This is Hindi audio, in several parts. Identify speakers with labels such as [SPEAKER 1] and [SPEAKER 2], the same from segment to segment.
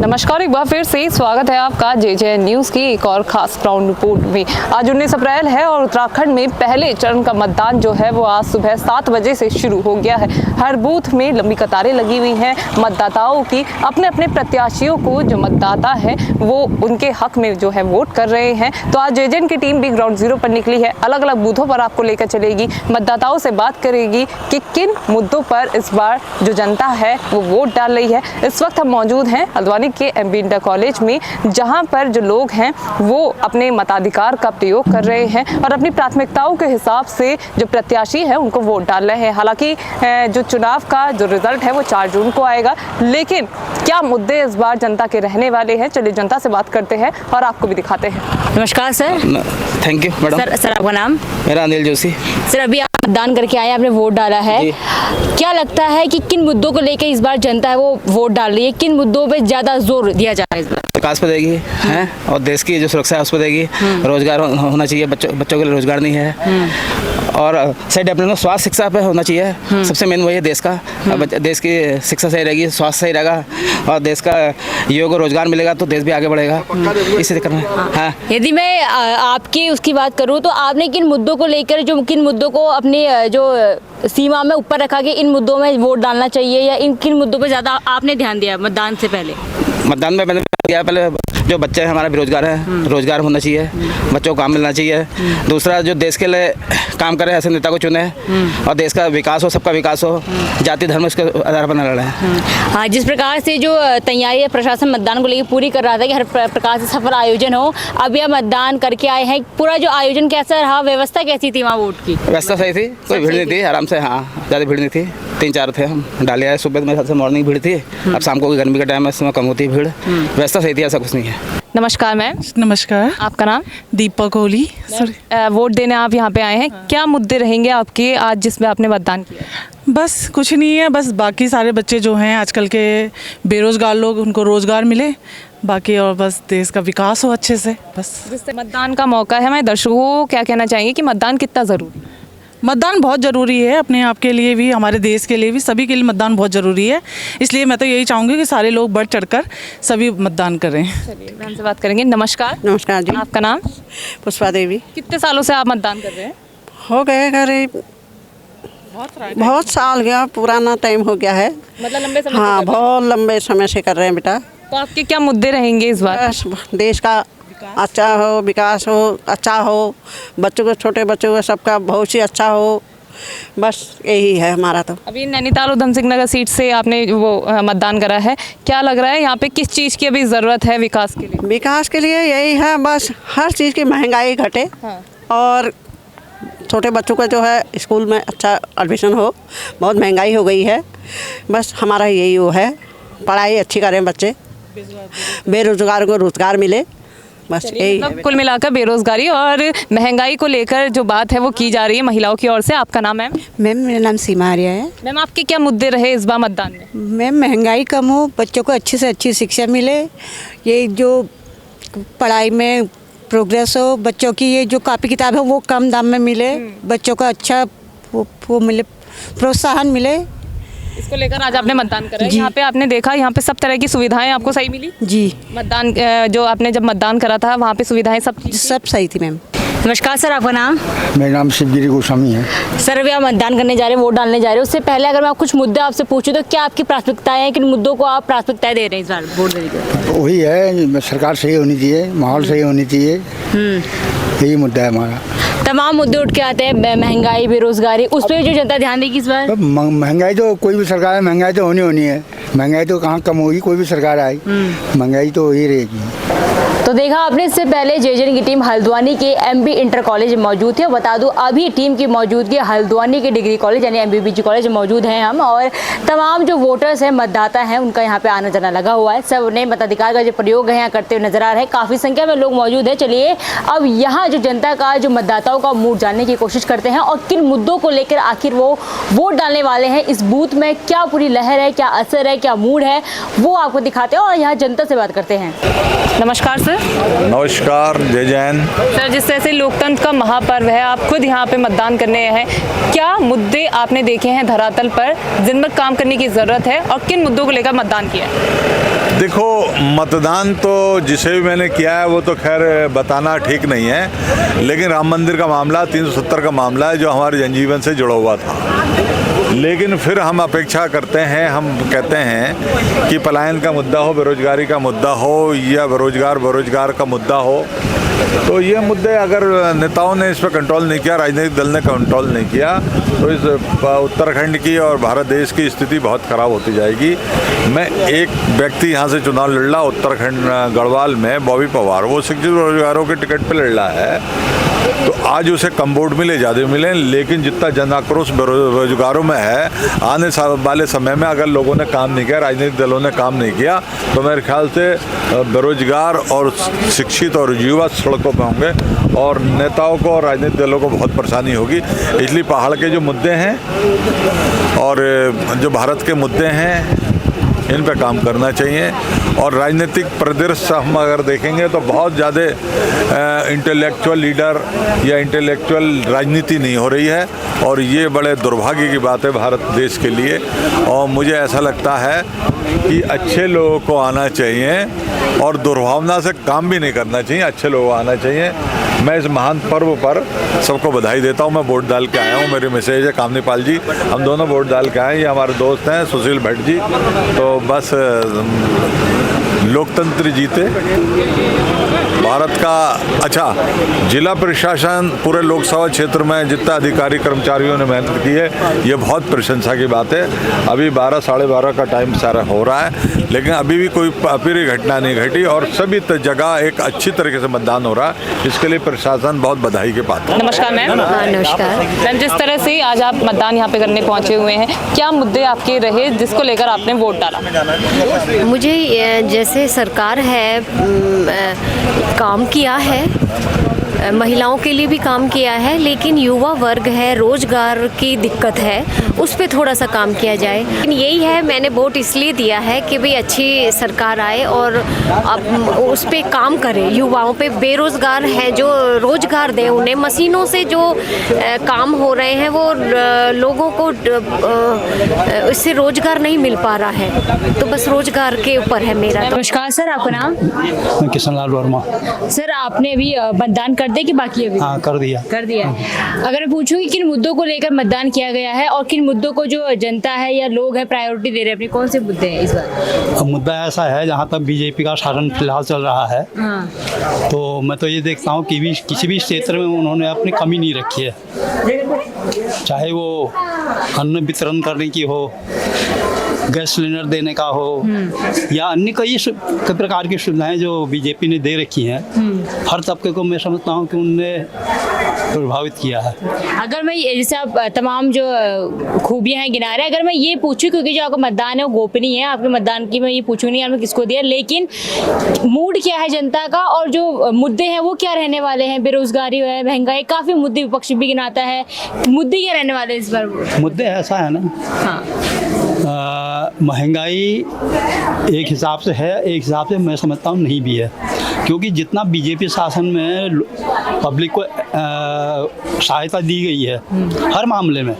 [SPEAKER 1] नमस्कार, एक बार फिर से स्वागत है आपका जे न्यूज़ की एक और खास ग्राउंड रिपोर्ट में। आज 19 अप्रैल है और उत्तराखंड में पहले चरण का मतदान जो है वो आज सुबह 7 बजे से शुरू हो गया है। हर बूथ में लंबी कतारें लगी हुई हैं मतदाताओं की। अपने अपने प्रत्याशियों को जो मतदाता है वो उनके हक में जो है वोट कर रहे हैं। तो आज जे की टीम भी ग्राउंड जीरो पर निकली है, अलग अलग बूथों पर आपको लेकर चलेगी, मतदाताओं से बात करेगी कि किन मुद्दों पर इस बार जो जनता है वो वोट डाल रही है। इस वक्त हम मौजूद हैं हल्द्वानी के एमबी इंटर कॉलेज में, जहां पर जो लोग हैं वो अपने मताधिकार का प्रयोग कर रहे हैं और अपनी प्राथमिकताओं के हिसाब से जो प्रत्याशी है उनको वोट डाल रहे हैं। हालांकि जो चुनाव का जो रिजल्ट है वो 4 जून को आएगा, लेकिन क्या मुद्दे इस बार जनता के रहने वाले हैं, चलिए जनता से बात करते हैं और आपको भी दिखाते हैं।
[SPEAKER 2] नमस्कार sir.
[SPEAKER 3] Thank you madam.
[SPEAKER 2] Sir आपका नाम?
[SPEAKER 3] मेरा अनिल जोशी।
[SPEAKER 2] सर अभी आप मतदान करके आए, आपने वोट डाला है, क्या लगता है कि किन मुद्दों को लेकर इस बार जनता है वो वोट डाल रही है, किन मुद्दों पे ज्यादा जोर दिया जा रहा है इस बार?
[SPEAKER 3] विकास पे देगी है और देश की जो सुरक्षा है उस पर देगी। रोजगार होना चाहिए, बच्चों के लिए रोजगार नहीं है और सही डेवलपमेंट स्वास्थ्य शिक्षा पे होना चाहिए। सबसे मेन वही है देश का। देश की शिक्षा सही रहेगी, स्वास्थ्य सही रहेगा और देश का युवा को रोजगार मिलेगा तो देश भी आगे बढ़ेगा। इसी करना है।
[SPEAKER 2] यदि मैं आपकी उसकी बात करूँ तो आपने किन मुद्दों को लेकर, जो किन मुद्दों को अपनी जो सीमा में ऊपर रखा कि इन मुद्दों में वोट डालना चाहिए, या इन किन मुद्दों पर ज़्यादा आपने ध्यान दिया मतदान से पहले?
[SPEAKER 3] मतदान में मैंने किया पहले जो बच्चे हैं हमारा बेरोजगार है, रोजगार होना चाहिए, बच्चों को काम मिलना चाहिए। दूसरा जो देश के लिए काम करे ऐसे नेता को चुने और देश का विकास हो, सबका विकास हो, जाति धर्म इसके आधार पर न लड़े।
[SPEAKER 2] हाँ, जिस प्रकार से जो तैयारी प्रशासन मतदान को लेकर पूरी कर रहा था कि हर प्रकार से सफल आयोजन हो, अब यह मतदान करके आए हैं, पूरा जो आयोजन कैसा रहा, व्यवस्था कैसी थी वहाँ वोट की?
[SPEAKER 3] व्यवस्था सही थी, कोई भीड़ नहीं थी, आराम से। हाँ, ज़्यादा भीड़ नहीं थी, 3-4 थे हम डाले आए। सुबह मेरे सबसे मॉर्निंग भीड़ थी, अब शाम को गर्मी का टाइम है इसमें कम होती है भीड़। व्यवस्था सही थी, ऐसा कुछ नहीं है।
[SPEAKER 1] नमस्कार मैम।
[SPEAKER 4] नमस्कार।
[SPEAKER 1] आपका नाम?
[SPEAKER 4] दीपक कोहली।
[SPEAKER 1] वोट देने आप यहाँ पे आए हैं, क्या मुद्दे रहेंगे आपके आज जिसमें आपने मतदान किया?
[SPEAKER 4] बस कुछ नहीं है, बस बाकी सारे बच्चे जो हैं आजकल के बेरोजगार लोग, उनको रोजगार मिले, बाकी और बस देश का विकास हो अच्छे से। बस
[SPEAKER 1] जिससे मतदान का मौका है, हमारे दर्शकों को क्या कहना चाहेंगे कि मतदान कितना ज़रूरी है?
[SPEAKER 4] मतदान बहुत ज़रूरी है, अपने आप के लिए भी, हमारे देश के लिए भी, सभी के लिए मतदान बहुत ज़रूरी है। इसलिए मैं तो यही चाहूँगी कि सारे लोग बढ़ चढ़कर सभी मतदान करें।
[SPEAKER 1] चलिए मैम से बात करेंगे। नमस्कार।
[SPEAKER 5] नमस्कार जी।
[SPEAKER 1] आपका नाम?
[SPEAKER 5] पुष्पा देवी।
[SPEAKER 1] कितने सालों से आप मतदान कर रहे हैं?
[SPEAKER 5] हो गए करीब बहुत साल गया, पुराना टाइम हो गया है।
[SPEAKER 1] मतलब लंबे समय?
[SPEAKER 5] हाँ, बहुत लंबे समय से कर रहे हैं बेटा।
[SPEAKER 1] तो आपके क्या मुद्दे रहेंगे इस बार?
[SPEAKER 5] बस देश का अच्छा हो, विकास हो, अच्छा हो, बच्चों को, छोटे बच्चों को सबका भविष्य अच्छा हो, बस यही है हमारा। तो
[SPEAKER 1] अभी नैनीताल उधम सिंह नगर सीट से आपने वो मतदान करा है, क्या लग रहा है यहाँ पे किस चीज़ की अभी ज़रूरत है विकास के लिए?
[SPEAKER 5] विकास के लिए यही है, बस हर चीज़ की महंगाई घटे।
[SPEAKER 1] हाँ।
[SPEAKER 5] और छोटे बच्चों का जो है स्कूल में अच्छा एडमिशन हो, बहुत महंगाई हो गई है। बस हमारा यही वो है, पढ़ाई अच्छी करें बच्चे, बेरोजगार को रोजगार मिले, बस यही।
[SPEAKER 1] मतलब कुल मिलाकर बेरोजगारी और महंगाई को लेकर जो बात है वो की जा रही है महिलाओं की ओर से। आपका नाम है?
[SPEAKER 6] मैम मेरा नाम सीमा आर्या है।
[SPEAKER 1] मैम आपके क्या मुद्दे रहे इस बार मतदान में?
[SPEAKER 6] मैम महंगाई कम हो, बच्चों को अच्छी से अच्छी शिक्षा मिले, ये जो पढ़ाई में प्रोग्रेस हो, बच्चों की ये जो कॉपी किताब है वो कम दाम में मिले, बच्चों को अच्छा वो मिले, प्रोत्साहन मिले।
[SPEAKER 1] इसको लेकर आज आपने मतदान करा है। यहाँ पे आपने देखा यहाँ पे सब तरह की सुविधाएं आपको सही मिली?
[SPEAKER 6] जी।
[SPEAKER 1] मतदान जो आपने जब मतदान करा था वहाँ पे सुविधाएं सब
[SPEAKER 6] सही थी मैम।
[SPEAKER 2] नमस्कार सर, आपका नाम?
[SPEAKER 7] मेरा नाम शिवगिरी गोस्वामी है।
[SPEAKER 2] सर अभी आप मतदान करने जा रहे हैं, वोट डालने जा रहे हैं, उससे पहले अगर मैं आप कुछ मुद्दे आपसे पूछूं तो क्या आपकी प्राथमिकताएं हैं, किन मुद्दों को आप प्राथमिकताएं दे रहे हैं इस बार वोट देने के?
[SPEAKER 7] वही है, सरकार सही होनी चाहिए, माहौल सही होनी चाहिए, यही मुद्दा है हमारा।
[SPEAKER 2] तमाम मुद्दे उठ के आते हैं, महंगाई, बेरोजगारी, उस पर जो जनता ध्यान देगी इस बार?
[SPEAKER 7] तो महंगाई तो कोई भी सरकार है, महंगाई तो होनी है, महंगाई तो कहाँ कम होगी, कोई भी सरकार आई महंगाई तो ही रहेगी।
[SPEAKER 2] तो देखा आपने, इससे पहले जे की टीम हल्द्वानी के एमबी इंटर कॉलेज में मौजूद थी। बता दूं अभी टीम की मौजूदगी हल्द्वानी के डिग्री कॉलेज यानी एमबीबीजी कॉलेज में मौजूद हैं हम, और तमाम जो वोटर्स हैं, मतदाता हैं, उनका यहाँ पे आना जाना लगा हुआ है। सब ने मताधिकार का जो प्रयोग है यहाँ करते हुए नजर आ रहे हैं, काफ़ी संख्या में लोग मौजूद हैं। चलिए अब यहाँ जो जनता का, जो मतदाताओं का मूड जानने की कोशिश करते हैं और किन मुद्दों को लेकर आखिर वो वोट डालने वाले हैं, इस बूथ में क्या पूरी लहर है, क्या असर है, क्या मूड है, वो आपको दिखाते हैं और यहाँ जनता से बात करते हैं।
[SPEAKER 1] नमस्कार सर। सर।
[SPEAKER 8] नमस्कार, जय जैन।
[SPEAKER 1] सर, जिस तरह से लोकतंत्र का महापर्व है, आप खुद यहाँ पे मतदान करने आए हैं, क्या मुद्दे आपने देखे हैं धरातल पर जिन पर काम करने की ज़रूरत है और किन मुद्दों को लेकर मतदान किया है?
[SPEAKER 8] देखो, मतदान तो जिसे भी मैंने किया है वो तो खैर बताना ठीक नहीं है, लेकिन राम मंदिर का मामला 370 का मामला है जो हमारे जनजीवन से जुड़ा हुआ था। लेकिन फिर हम अपेक्षा करते हैं, हम कहते हैं कि पलायन का मुद्दा हो, बेरोजगारी का मुद्दा हो या बेरोजगार का मुद्दा हो, तो ये मुद्दे अगर नेताओं ने इस पर कंट्रोल नहीं किया, राजनीतिक दल ने कंट्रोल नहीं किया, तो इस उत्तराखंड की और भारत देश की स्थिति बहुत ख़राब होती जाएगी। मैं एक व्यक्ति यहाँ से चुनाव लड़ रहा उत्तराखंड गढ़वाल में, बॉबी पवार, वो शिक्षित रोजगारों के टिकट पे लड़ रहा है, तो आज उसे कम वोट मिले, ज़्यादा मिले, लेकिन जितना जन आक्रोश बेरोजगारों में है, आने वाले समय में अगर लोगों ने काम नहीं किया, राजनीतिक दलों ने काम नहीं किया, तो मेरे ख्याल से बेरोजगार और शिक्षित और युवा सड़कों पर होंगे और नेताओं को और राजनीतिक दलों को बहुत परेशानी होगी। इसलिए पहाड़ के जो मुद्दे हैं और जो भारत के मुद्दे हैं, इन पे काम करना चाहिए। और राजनीतिक परिदृश्य हम अगर देखेंगे तो बहुत ज़्यादा इंटेलेक्चुअल लीडर या इंटेलेक्चुअल राजनीति नहीं हो रही है, और ये बड़े दुर्भाग्य की बात है भारत देश के लिए। और मुझे ऐसा लगता है कि अच्छे लोगों को आना चाहिए और दुर्भावना से काम भी नहीं करना चाहिए, अच्छे लोगों को आना चाहिए। मैं इस महान पर्व पर सबको बधाई देता हूँ। मैं वोट डाल के आया हूँ, मेरी मैसेज है कामनी पाल जी, हम दोनों वोट डाल के आए, ये हमारे दोस्त हैं सुशील भट्ट जी। तो बस लोकतंत्र जीते, भारत का। अच्छा, जिला प्रशासन पूरे लोकसभा क्षेत्र में जितना अधिकारी कर्मचारियों ने मेहनत की है, ये बहुत प्रशंसा की बात है। अभी 12 साढ़े 12 का टाइम सारा हो रहा है, लेकिन अभी भी कोई अप्रिय घटना नहीं घटी और सभी जगह एक अच्छी तरीके से मतदान हो रहा है। इसके लिए प्रशासन बहुत बधाई के पात्र।
[SPEAKER 1] नमस्कार मैम।
[SPEAKER 9] हाँ, नमस्कार
[SPEAKER 1] मैम, जिस तरह से आज आप मतदान यहाँ पे करने पहुँचे हुए हैं, क्या मुद्दे आपके रहे जिसको लेकर आपने वोट डाला?
[SPEAKER 9] मुझे जैसे सरकार है काम किया है, महिलाओं के लिए भी काम किया है, लेकिन युवा वर्ग है, रोजगार की दिक्कत है, उस पे थोड़ा सा काम किया जाए। यही है, मैंने वोट इसलिए दिया है कि भाई अच्छी सरकार आए और अब उस पे काम करे, युवाओं पे, बेरोजगार हैं जो रोजगार दें उन्हें। मशीनों से जो काम हो रहे हैं वो लोगों को इससे रोजगार नहीं मिल पा रहा है, तो बस रोजगार के ऊपर है मेरा।
[SPEAKER 2] नमस्कार सर, आपका नाम?
[SPEAKER 10] किशन लाल वर्मा।
[SPEAKER 2] सर, आपने अभी मतदान कर दिया कि बाकी अभी?
[SPEAKER 10] हाँ, कर दिया।
[SPEAKER 2] अगर मैं पूछूं कि किन मुद्दों को लेकर मतदान किया गया है और किन मुद्दों को जो जनता है या लोग है प्रायोरिटी दे रहे हैं, अपने कौन से मुद्दे हैं इस बार?
[SPEAKER 10] अब मुद्दा ऐसा है, जहाँ तक बीजेपी का शासन फिलहाल चल रहा है, तो मैं तो ये देखता हूँ कि किसी भी क्षेत्र में उन्होंने अपनी कमी नहीं रखी है, चाहे वो अन्न वितरण करने की हो, गैस सिलेंडर देने का हो, या अन्य कई प्रकार की सुविधाएं जो बीजेपी ने दे रखी हैं, हर तबके को मैं समझता हूं कि उनने प्रभावित किया है।
[SPEAKER 2] अगर मैं जैसे आप तमाम जो खूबियां हैं गिना रहे हैं, अगर मैं ये पूछूं, क्योंकि जो आपका मतदान है वो गोपनीय है, आपके मतदान की मैं ये पूछूं नहीं आपने किसको दिया, लेकिन मूड क्या है जनता का और जो मुद्दे हैं वो क्या रहने वाले हैं? बेरोजगारी है, महंगाई, काफ़ी मुद्दे विपक्ष भी गिनाता है, मुद्दे क्या रहने वाले हैं इस बार?
[SPEAKER 10] मुद्दे ऐसा है ना,
[SPEAKER 2] हाँ,
[SPEAKER 10] महंगाई एक हिसाब से है, एक हिसाब से मैं समझता हूँ नहीं भी है, क्योंकि जितना बीजेपी शासन में पब्लिक को सहायता दी गई है हर मामले में,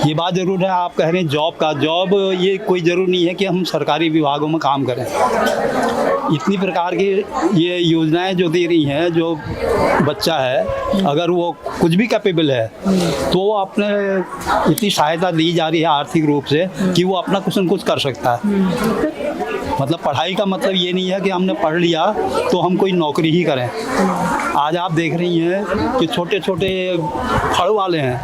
[SPEAKER 10] ये बात ज़रूर है। आप कह रहे हैं जॉब, ये कोई ज़रूर नहीं है कि हम सरकारी विभागों में काम करें। इतनी प्रकार की ये योजनाएं जो दे रही हैं, जो बच्चा है अगर वो कुछ भी कैपेबल है तो वो अपने इतनी सहायता दी जा रही है आर्थिक रूप से कि वो अपना कुछ न कुछ कर सकता है। मतलब पढ़ाई का मतलब ये नहीं है कि हमने पढ़ लिया तो हम कोई नौकरी ही करें। आज आप देख रही हैं कि छोटे छोटे फड़ वाले हैं,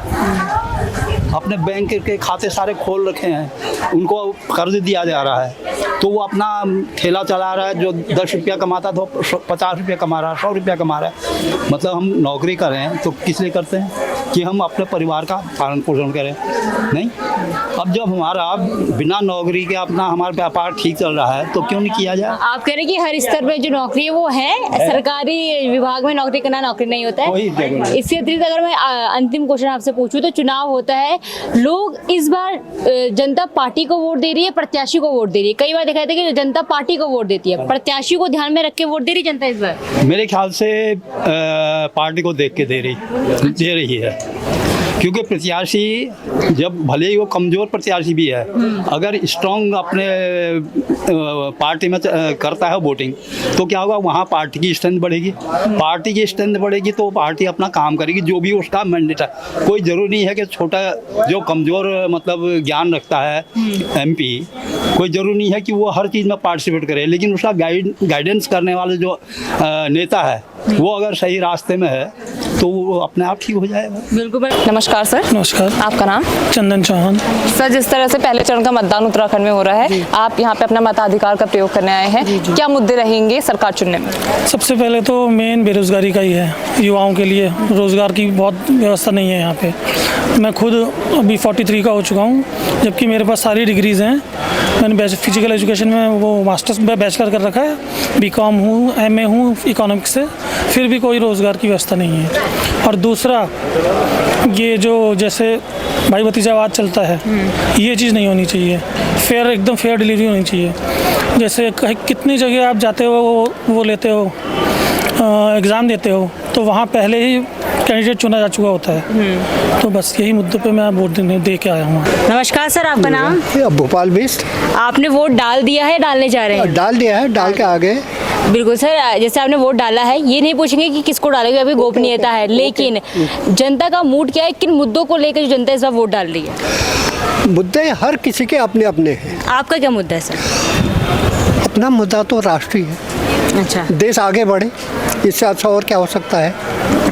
[SPEAKER 10] अपने बैंक के खाते सारे खोल रखे हैं, उनको कर्ज दिया जा रहा है, तो वो अपना ठेला चला रहा है, जो 10 रुपया कमाता तो 50 रुपया कमा रहा है, 100 रुपया कमा रहा है। मतलब हम नौकरी करें तो किस लिए करते हैं? कि हम अपने परिवार का पालन पोषण करें, नहीं? अब जब हमारा बिना नौकरी के अपना हमारा व्यापार ठीक चल रहा है तो क्यों नहीं किया जाए।
[SPEAKER 2] आप कह रहे हैं कि हर स्तर पे जो नौकरी है वो है, सरकारी विभाग में नौकरी करना नौकरी नहीं होता है। इसके अतिरिक्त अगर मैं अंतिम क्वेश्चन आपसे पूछूं तो चुनाव होता है, लोग इस बार जनता पार्टी को वोट दे रही है, प्रत्याशी को वोट दे रही है। कई बार देखा जाता है कि जनता पार्टी को वोट देती है, प्रत्याशी को ध्यान में रख के वोट दे रही जनता इस बार।
[SPEAKER 10] मेरे ख्याल से पार्टी को देख के दे रही है, क्योंकि प्रत्याशी जब भले ही वो कमज़ोर प्रत्याशी भी है, अगर स्ट्रॉन्ग अपने पार्टी में करता है वोटिंग तो क्या होगा, वहाँ पार्टी की स्ट्रेंथ बढ़ेगी। पार्टी की स्ट्रेंथ बढ़ेगी तो पार्टी अपना काम करेगी, जो भी उसका मैंडेट है। कोई ज़रूरी नहीं है कि छोटा जो कमज़ोर मतलब ज्ञान रखता है MP, कोई ज़रूरी नहीं है कि वो हर चीज़ में पार्टिसिपेट करे, लेकिन उसका गाइडेंस करने वाले जो नेता है वो अगर सही रास्ते में है तो वो अपने आप ठीक हो जाएगा।
[SPEAKER 2] बिल्कुल।
[SPEAKER 1] नमस्कार सर।
[SPEAKER 11] नमस्कार।
[SPEAKER 1] आपका नाम?
[SPEAKER 11] चंदन चौहान।
[SPEAKER 1] सर, जिस तरह से पहले चरण का मतदान उत्तराखंड में हो रहा है, आप यहाँ पे अपना मताधिकार का प्रयोग करने आए हैं, क्या मुद्दे रहेंगे सरकार चुनने में?
[SPEAKER 11] सबसे पहले तो मेन बेरोजगारी का ही है। युवाओं के लिए रोजगार की बहुत व्यवस्था नहीं है यहाँ पे। मैं खुद अभी 43 का हो चुका हूँ, जबकि मेरे पास सारी डिग्रीज़ हैं। मैंने फिजिकल एजुकेशन में वो मास्टर्स में बैचलर कर रखा है, BCom हूँ, MA हूँ इकोनॉमिक्स से, फिर भी कोई रोज़गार की व्यवस्था नहीं है। और दूसरा ये जो जैसे भाई भतीजावाद चलता है, ये चीज़ नहीं होनी चाहिए। एकदम फेयर डिलीवरी होनी चाहिए। जैसे कितनी जगह आप जाते हो, वो लेते हो, एग्ज़ाम देते हो, तो वहाँ पहले ही कैंडिडेट चुना जा चुका होता है। तो बस यही मुद्दे पे मैं वोट दे के आया हूँ।
[SPEAKER 2] नमस्कार सर, आपका नाम?
[SPEAKER 12] भोपाल बेस्ड।
[SPEAKER 2] आपने वोट डाल दिया है, डालने जा रहे हैं?
[SPEAKER 12] डाल दिया है, डाल के आ गए।
[SPEAKER 2] बिल्कुल सर, जैसे आपने वोट डाला है, ये नहीं पूछेंगे कि किसको डालोगे, अभी गोपनीयता है, लेकिन जनता का मूड क्या है, किन मुद्दों को लेकर जो जनता इस बार वोट डाल रही है?
[SPEAKER 12] मुद्दे हर किसी के अपने अपने हैं।
[SPEAKER 2] आपका क्या मुद्दा है सर?
[SPEAKER 12] अपना मुद्दा तो राष्ट्रीय है।
[SPEAKER 2] अच्छा,
[SPEAKER 12] देश आगे बढ़े, इससे अच्छा और क्या हो सकता है।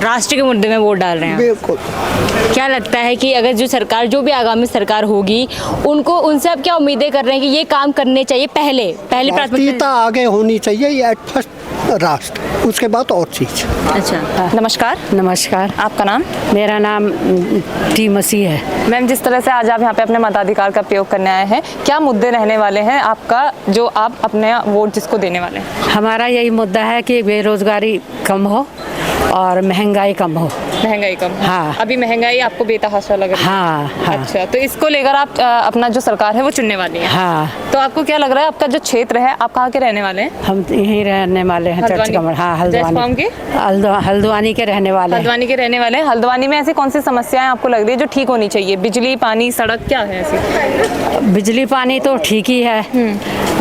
[SPEAKER 2] राष्ट्र के मुद्दे में वोट डाल रहे हैं?
[SPEAKER 12] बिल्कुल।
[SPEAKER 2] क्या लगता है कि अगर जो भी आगामी सरकार होगी, उनसे आप क्या उम्मीदें कर रहे हैं कि ये काम करने चाहिए? पहली प्राथमिकता
[SPEAKER 12] आगे होनी चाहिए, ये एट फर्स्ट राष्ट्र, उसके बाद और चीज़।
[SPEAKER 2] अच्छा।
[SPEAKER 1] नमस्कार।
[SPEAKER 13] नमस्कार।
[SPEAKER 1] आपका नाम?
[SPEAKER 13] मेरा नाम टी मसीह है।
[SPEAKER 1] मैम, जिस तरह से आज आप यहाँ पे अपने मताधिकार का प्रयोग करने आए हैं, क्या मुद्दे रहने वाले हैं आपका, जो आप अपने वोट जिसको देने वाले हैं?
[SPEAKER 13] हमारा यही मुद्दा है कि बेरोजगारी कम हो और महंगाई कम हो।
[SPEAKER 1] महंगाई कम?
[SPEAKER 13] हाँ।
[SPEAKER 1] अभी महंगाई आपको बेतहाशा लग रही है?
[SPEAKER 13] हाँ।
[SPEAKER 1] अच्छा, तो इसको लेकर आप अपना जो सरकार है वो चुनने वाली है?
[SPEAKER 13] हाँ।
[SPEAKER 1] तो आपको क्या लग रहा है, आपका जो क्षेत्र है, आप कहाँ के रहने वाले हैं?
[SPEAKER 13] हम यहीं रहने वाले हैं, चर्च कमर। हाँ, हल्द्वानी के रहने वाले हैं।
[SPEAKER 1] हल्द्वानी के रहने वाले हैं। हल्द्वानी में ऐसी कौन सी समस्याएं आपको लग रही है जो ठीक होनी चाहिए? बिजली, पानी, सड़क, क्या है ऐसी?
[SPEAKER 13] बिजली पानी तो ठीक ही है,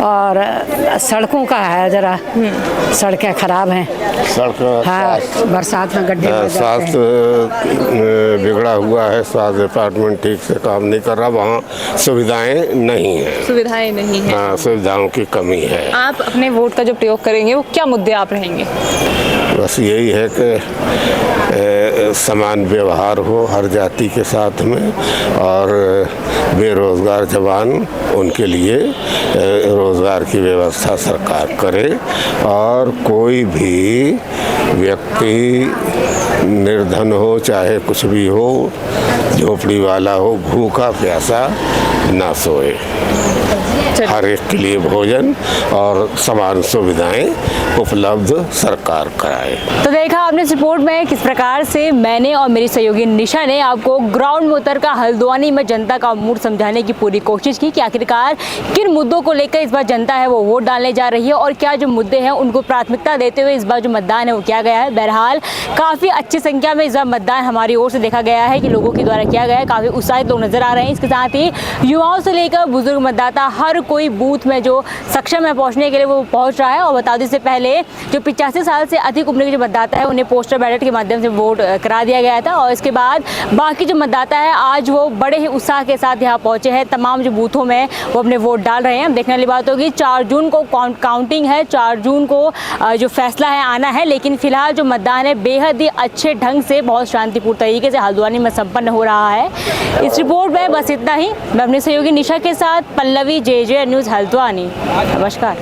[SPEAKER 13] और सड़कों का है जरा, सड़कें खराब हैं।
[SPEAKER 14] सड़क,
[SPEAKER 13] हाँ, बरसात में गड्ढे हो जाते हैं।
[SPEAKER 14] स्वास्थ्य बिगड़ा हुआ है, स्वास्थ्य डिपार्टमेंट ठीक से काम नहीं कर रहा, वहाँ सुविधाएं नहीं है।
[SPEAKER 1] सुविधाएं नहीं है?
[SPEAKER 14] हाँ, सुविधाओं की कमी है।
[SPEAKER 1] आप अपने वोट का जो प्रयोग करेंगे वो क्या मुद्दे आप रहेंगे?
[SPEAKER 14] बस यही है कि समान व्यवहार हो हर जाति के साथ में, और बेरोजगार जवान, उनके लिए रोजगार की व्यवस्था सरकार करे, और कोई भी व्यक्ति निर्धन हो चाहे कुछ भी हो, झोपड़ी वाला हो, भूखा प्यासा ना सोए। हर एक के लिए भोजन और समान सुविधाएं उपलब्ध सरकार कराए।
[SPEAKER 2] तो देखा आपने इस रिपोर्ट में किस प्रकार से मैंने और मेरी सहयोगी निशा ने आपको ग्राउंड में उतर कर हल्द्वानी में जनता का मूड समझाने की पूरी कोशिश की कि आखिरकार किन मुद्दों को लेकर इस बार जनता है वो वोट डालने जा रही है, और क्या जो मुद्दे हैं उनको प्राथमिकता देते हुए इस बार जो मतदान है वो किया गया है। बहरहाल काफ़ी अच्छी संख्या में इस बार मतदान हमारी ओर से देखा गया है कि लोगों के द्वारा किया गया है। काफ़ी उत्साहित लोग नजर आ रहे हैं। इसके साथ ही युवाओं से लेकर बुजुर्ग मतदाता हर कोई बूथ में जो सक्षम है पहुंचने के लिए वो पहुंच रहा है। और बता दें, इससे पहले जो 85 साल से अधिक उम्र के जो मतदाता है उन्हें पोस्टल बैलेट के माध्यम से वोट करा दिया गया था, और इसके बाद बाकी जो मतदाता है आज वो बड़े ही उत्साह के साथ यहाँ पहुंचे हैं। तमाम जो बूथों में वो अपने वोट डाल रहे हैं। देखने वाली बात होगी, 4 जून को काउंटिंग है, 4 जून को जो फैसला है आना है, लेकिन फिलहाल जो मतदान है बेहद ही अच्छे ढंग से, बहुत शांतिपूर्ण तरीके से हल्द्वानी में संपन्न हो रहा है। इस रिपोर्ट में बस इतना ही। मैं अपने सहयोगी निशा के साथ पल्लवी, JJ न्यूज़ हल्द्वानी। नमस्कार।